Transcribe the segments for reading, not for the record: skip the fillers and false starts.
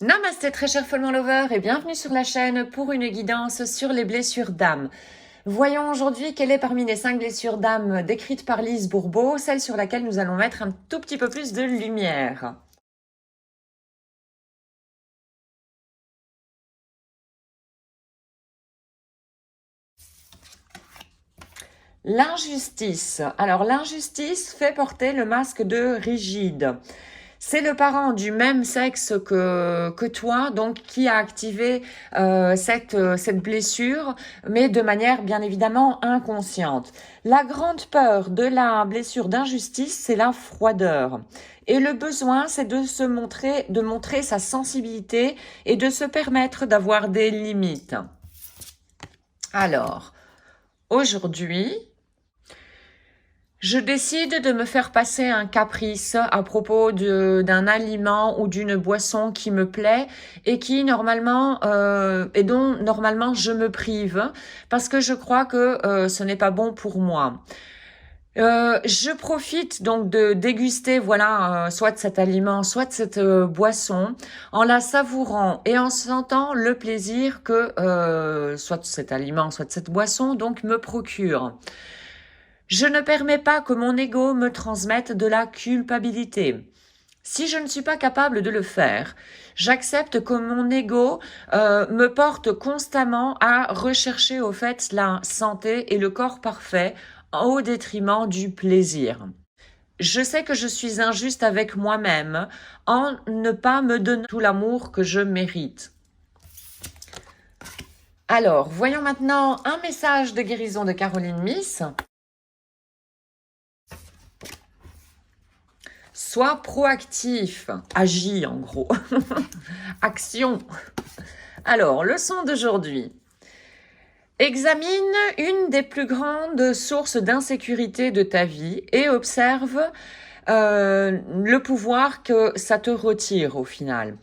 Namasté très cher Follement Lover et bienvenue sur la chaîne pour une guidance sur les blessures d'âme. Voyons aujourd'hui quelle est parmi les 5 blessures d'âme décrites par Lise Bourbeau, celle sur laquelle nous allons mettre un tout petit peu plus de lumière. L'injustice. Alors l'injustice fait porter le masque de rigide. C'est le parent du même sexe que toi, donc qui a activé cette blessure, mais de manière bien évidemment inconsciente. La grande peur de la blessure d'injustice, c'est la froideur. Et le besoin, c'est de montrer sa sensibilité et de se permettre d'avoir des limites. Alors, aujourd'hui, je décide de me faire passer un caprice à propos d'un aliment ou d'une boisson qui me plaît et qui normalement et dont normalement je me prive parce que je crois que ce n'est pas bon pour moi. Je profite donc de déguster voilà soit de cet aliment, soit de cette boisson en la savourant et en sentant le plaisir que soit de cet aliment, soit de cette boisson donc me procure. Je ne permets pas que mon ego me transmette de la culpabilité. Si je ne suis pas capable de le faire, j'accepte que mon ego me porte constamment à rechercher au fait la santé et le corps parfait au détriment du plaisir. Je sais que je suis injuste avec moi-même en ne pas me donner tout l'amour que je mérite. Alors, voyons maintenant un message de guérison de Caroline Miss. Sois proactif, agis en gros. Action. Alors, leçon d'aujourd'hui. Examine une des plus grandes sources d'insécurité de ta vie et observe le pouvoir que ça te retire au final.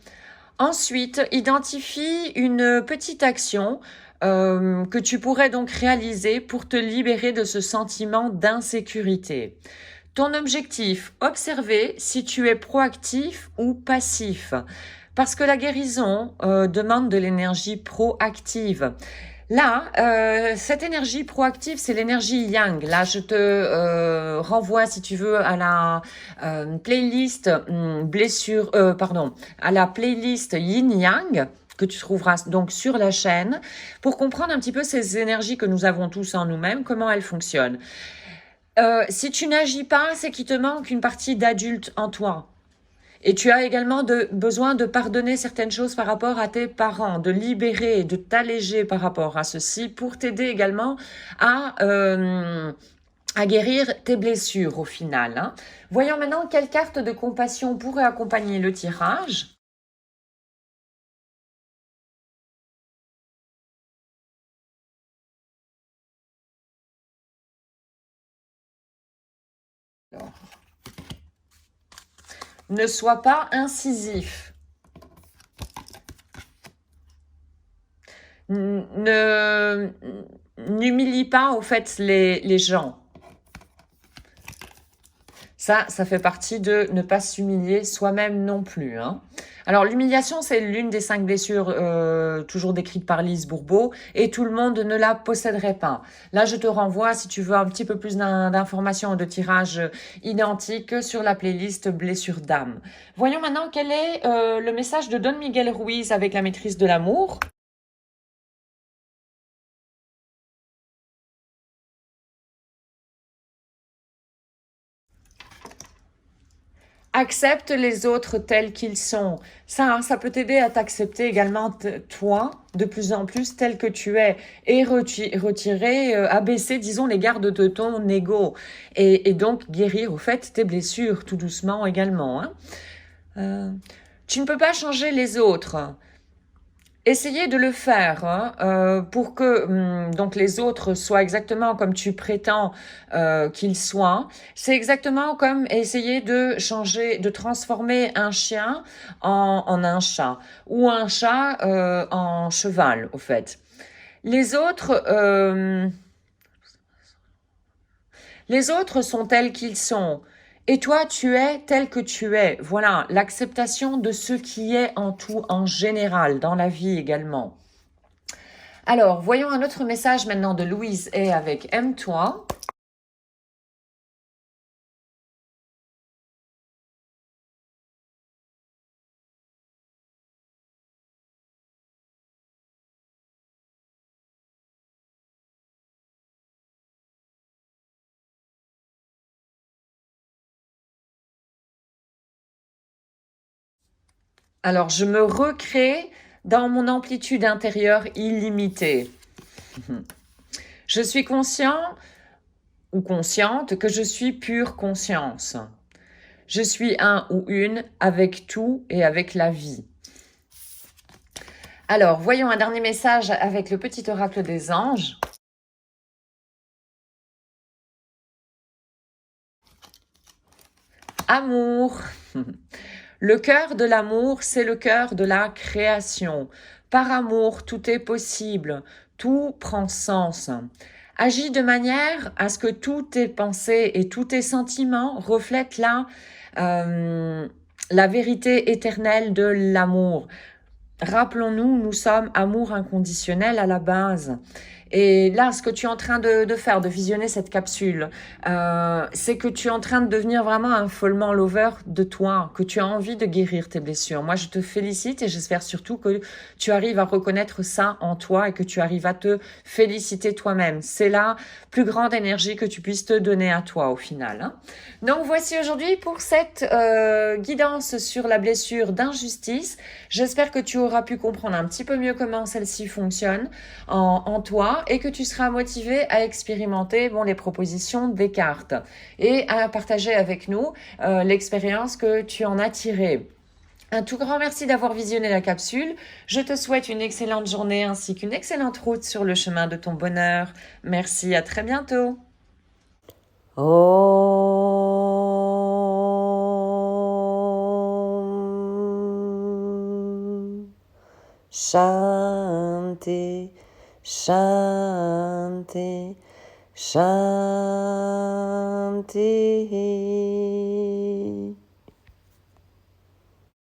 Ensuite, identifie une petite action que tu pourrais donc réaliser pour te libérer de ce sentiment d'insécurité. Ton objectif, observer si tu es proactif ou passif. Parce que la guérison demande de l'énergie proactive. Là, cette énergie proactive, c'est l'énergie yang. Là, je te renvoie, si tu veux, à la playlist à la playlist Yin Yang que tu trouveras donc sur la chaîne pour comprendre un petit peu ces énergies que nous avons tous en nous-mêmes, comment elles fonctionnent. Si tu n'agis pas, c'est qu'il te manque une partie d'adulte en toi. Et tu as également besoin de pardonner certaines choses par rapport à tes parents, de libérer, de t'alléger par rapport à ceci pour t'aider également à guérir tes blessures au final. Hein. Voyons maintenant quelle carte de compassion pourrait accompagner le tirage. Alors, ne sois pas incisif. N'humilie pas au fait les gens. Ça fait partie de ne pas s'humilier soi-même non plus. Hein. Alors l'humiliation, c'est l'une des 5 blessures toujours décrites par Lise Bourbeau et tout le monde ne la posséderait pas. Là, je te renvoie, si tu veux un petit peu plus d'informations de tirage identique sur la playlist Blessures d'âme. Voyons maintenant quel est le message de Don Miguel Ruiz avec la maîtrise de l'amour. Accepte les autres tels qu'ils sont. Ça peut t'aider à t'accepter également toi, de plus en plus tel que tu es, et retirer, abaisser, disons, les gardes de ton ego, et donc guérir au fait tes blessures tout doucement également. Hein. Tu ne peux pas changer les autres. Essayez de le faire hein, pour que donc les autres soient exactement comme tu prétends qu'ils soient. C'est exactement comme essayer de changer, de transformer un chien en un chat ou un chat en cheval, au fait. Les autres, les autres sont tels qu'ils sont. Et toi, tu es tel que tu es. Voilà, l'acceptation de ce qui est en tout, en général, dans la vie également. Alors, voyons un autre message maintenant de Louise et avec Aime-toi. Alors, je me recrée dans mon amplitude intérieure illimitée. Je suis conscient ou consciente que je suis pure conscience. Je suis un ou une avec tout et avec la vie. Alors, voyons un dernier message avec le petit oracle des anges. Amour. Le cœur de l'amour, c'est le cœur de la création. Par amour, tout est possible, tout prend sens. Agis de manière à ce que tous tes pensées et tous tes sentiments reflètent la vérité éternelle de l'amour. Rappelons-nous, nous sommes amour inconditionnel à la base. Et là, ce que tu es en train de faire, de visionner cette capsule, c'est que tu es en train de devenir vraiment un follement lover de toi, que tu as envie de guérir tes blessures. Moi, je te félicite et j'espère surtout que tu arrives à reconnaître ça en toi et que tu arrives à te féliciter toi-même. C'est la plus grande énergie que tu puisses te donner à toi au final. Hein. Donc, voici aujourd'hui pour cette guidance sur la blessure d'injustice. J'espère que tu auras pu comprendre un petit peu mieux comment celle-ci fonctionne en toi et que tu seras motivé à expérimenter les propositions des cartes et à partager avec nous l'expérience que tu en as tirée. Un tout grand merci d'avoir visionné la capsule. Je te souhaite une excellente journée ainsi qu'une excellente route sur le chemin de ton bonheur. Merci, à très bientôt. Shanti, Shanti, Shanti.